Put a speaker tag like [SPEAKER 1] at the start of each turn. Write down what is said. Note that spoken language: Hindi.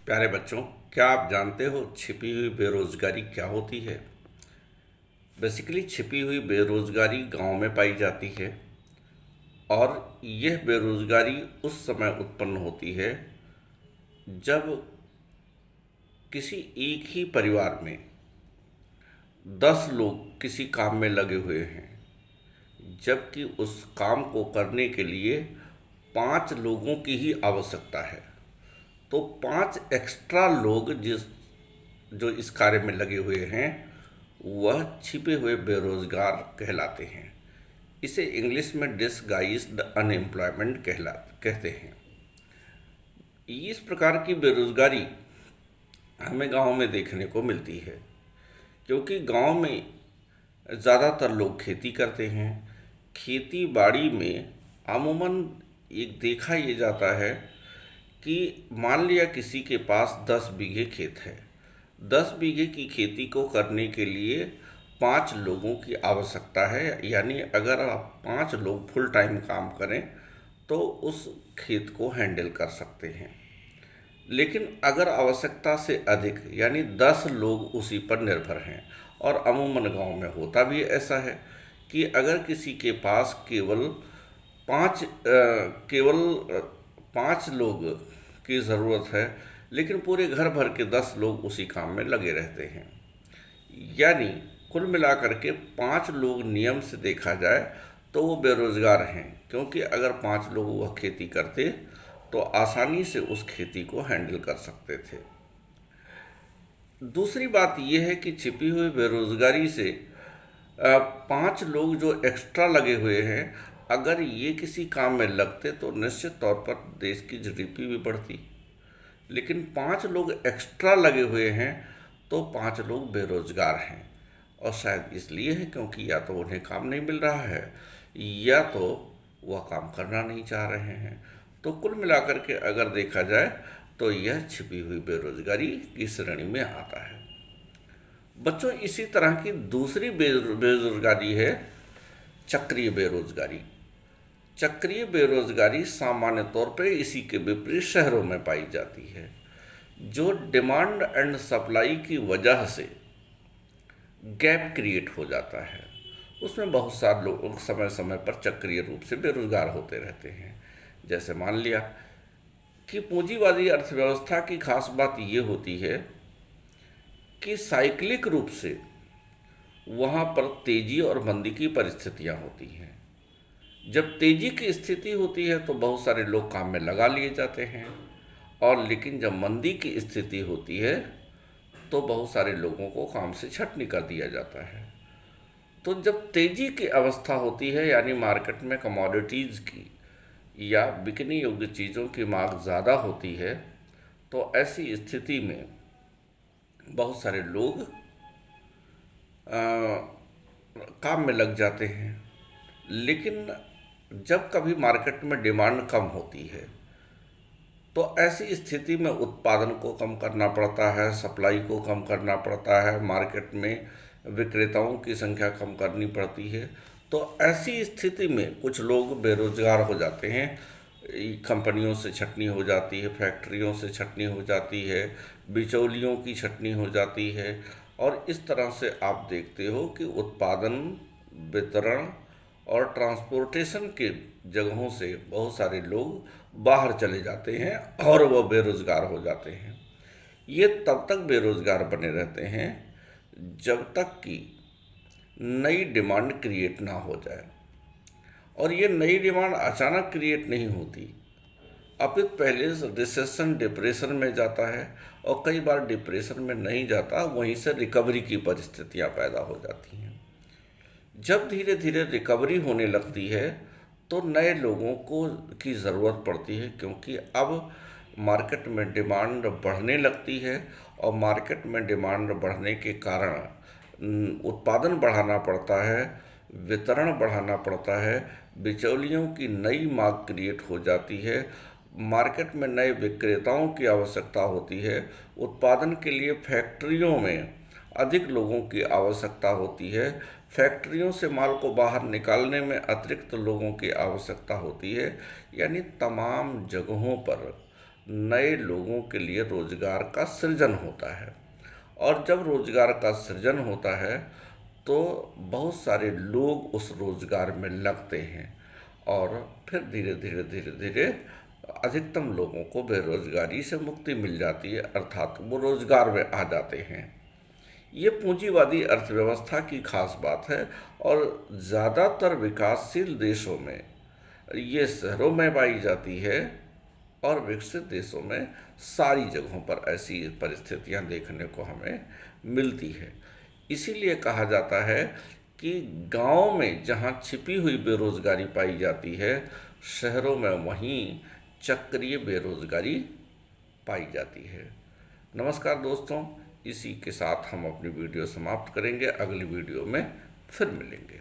[SPEAKER 1] प्यारे बच्चों, क्या आप जानते हो छिपी हुई बेरोजगारी क्या होती है? बेसिकली छिपी हुई बेरोजगारी गांव में पाई जाती है और यह बेरोजगारी उस समय उत्पन्न होती है जब किसी एक ही परिवार में 10 लोग किसी काम में लगे हुए हैं, जबकि उस काम को करने के लिए 5 लोगों की ही आवश्यकता है। तो 5 एक्स्ट्रा लोग जो इस कार्य में लगे हुए हैं वह छिपे हुए बेरोजगार कहलाते हैं। इसे इंग्लिश में डिसगाइज्ड अनएम्प्लॉयमेंट कहते हैं। इस प्रकार की बेरोजगारी हमें गांव में देखने को मिलती है, क्योंकि गांव में ज़्यादातर लोग खेती करते हैं। खेती बाड़ी में अमूमन एक देखा ये जाता है कि मान लिया किसी के पास 10 बीघे खेत है। 10 बीघे की खेती को करने के लिए 5 लोगों की आवश्यकता है, यानी अगर आप 5 लोग फुल टाइम काम करें तो उस खेत को हैंडल कर सकते हैं। लेकिन अगर आवश्यकता से अधिक यानी 10 लोग उसी पर निर्भर हैं, और अमूमन गांव में होता भी ऐसा है कि अगर किसी के पास केवल 5 लोग की ज़रूरत है, लेकिन पूरे घर भर के 10 लोग उसी काम में लगे रहते हैं। यानी कुल मिलाकर के 5 लोग नियम से देखा जाए तो वो बेरोजगार हैं, क्योंकि अगर 5 लोग वह खेती करते तो आसानी से उस खेती को हैंडल कर सकते थे। दूसरी बात यह है कि छिपी हुई बेरोजगारी से 5 लोग जो एक्स्ट्रा लगे हुए हैं, अगर ये किसी काम में लगते तो निश्चित तौर पर देश की जीडीपी भी बढ़ती। लेकिन 5 लोग एक्स्ट्रा लगे हुए हैं तो 5 लोग बेरोजगार हैं, और शायद इसलिए है क्योंकि या तो उन्हें काम नहीं मिल रहा है या तो वह काम करना नहीं चाह रहे हैं। तो कुल मिलाकर के अगर देखा जाए तो यह छिपी हुई बेरोजगारी की श्रेणी में आता है। बच्चों, इसी तरह की दूसरी बेरोजगारी है चक्रीय बेरोजगारी। चक्रीय बेरोजगारी सामान्य तौर पर इसी के विपरीत शहरों में पाई जाती है, जो डिमांड एंड सप्लाई की वजह से गैप क्रिएट हो जाता है। उसमें बहुत सारे लोग समय समय पर चक्रीय रूप से बेरोजगार होते रहते हैं। जैसे मान लिया कि पूंजीवादी अर्थव्यवस्था की खास बात ये होती है कि साइक्लिक रूप से वहाँ पर तेजी और मंदी की परिस्थितियाँ होती हैं। जब तेजी की स्थिति होती है तो बहुत सारे लोग काम में लगा लिए जाते हैं, और लेकिन जब मंदी की स्थिति होती है तो बहुत सारे लोगों को काम से छटनी कर दिया जाता है। तो जब तेजी की अवस्था होती है, यानी मार्केट में कमोडिटीज़ की या बिकने योग्य चीज़ों की मांग ज़्यादा होती है, तो ऐसी स्थिति में बहुत सारे लोग काम में लग जाते हैं। लेकिन जब कभी मार्केट में डिमांड कम होती है तो ऐसी स्थिति में उत्पादन को कम करना पड़ता है, सप्लाई को कम करना पड़ता है, मार्केट में विक्रेताओं की संख्या कम करनी पड़ती है। तो ऐसी स्थिति में कुछ लोग बेरोजगार हो जाते हैं। कंपनियों से छटनी हो जाती है, फैक्ट्रियों से छटनी हो जाती है, बिचौलियों की छटनी हो जाती है, और इस तरह से आप देखते हो कि उत्पादन, वितरण और ट्रांसपोर्टेशन के जगहों से बहुत सारे लोग बाहर चले जाते हैं और वह बेरोजगार हो जाते हैं। ये तब तक बेरोजगार बने रहते हैं जब तक कि नई डिमांड क्रिएट ना हो जाए, और ये नई डिमांड अचानक क्रिएट नहीं होती। अपितु पहले रिसेशन डिप्रेशन में जाता है, और कई बार डिप्रेशन में नहीं जाता, वहीं से रिकवरी की परिस्थितियां पैदा हो जाती हैं। जब धीरे धीरे रिकवरी होने लगती है तो नए लोगों को की ज़रूरत पड़ती है, क्योंकि अब मार्केट में डिमांड बढ़ने लगती है, और मार्केट में डिमांड बढ़ने के कारण उत्पादन बढ़ाना पड़ता है, वितरण बढ़ाना पड़ता है, बिचौलियों की नई मांग क्रिएट हो जाती है, मार्केट में नए विक्रेताओं की आवश्यकता होती है, उत्पादन के लिए फैक्ट्रियों में अधिक लोगों की आवश्यकता होती है, फैक्ट्रियों से माल को बाहर निकालने में अतिरिक्त लोगों की आवश्यकता होती है। यानी तमाम जगहों पर नए लोगों के लिए रोजगार का सृजन होता है। और जब रोजगार का सृजन होता है तो बहुत सारे लोग उस रोजगार में लगते हैं और फिर धीरे धीरे धीरे धीरे अधिकतम लोगों को बेरोजगारी से मुक्ति मिल जाती है, अर्थात वो रोजगार में आ जाते हैं। ये पूंजीवादी अर्थव्यवस्था की खास बात है और ज़्यादातर विकासशील देशों में ये शहरों में पाई जाती है और विकसित देशों में सारी जगहों पर ऐसी परिस्थितियां देखने को हमें मिलती है। इसीलिए कहा जाता है कि गांव में जहां छिपी हुई बेरोजगारी पाई जाती है, शहरों में वहीं चक्रीय बेरोजगारी पाई जाती है। नमस्कार दोस्तों, इसी के साथ हम अपनी वीडियो समाप्त करेंगे। अगली वीडियो में फिर मिलेंगे।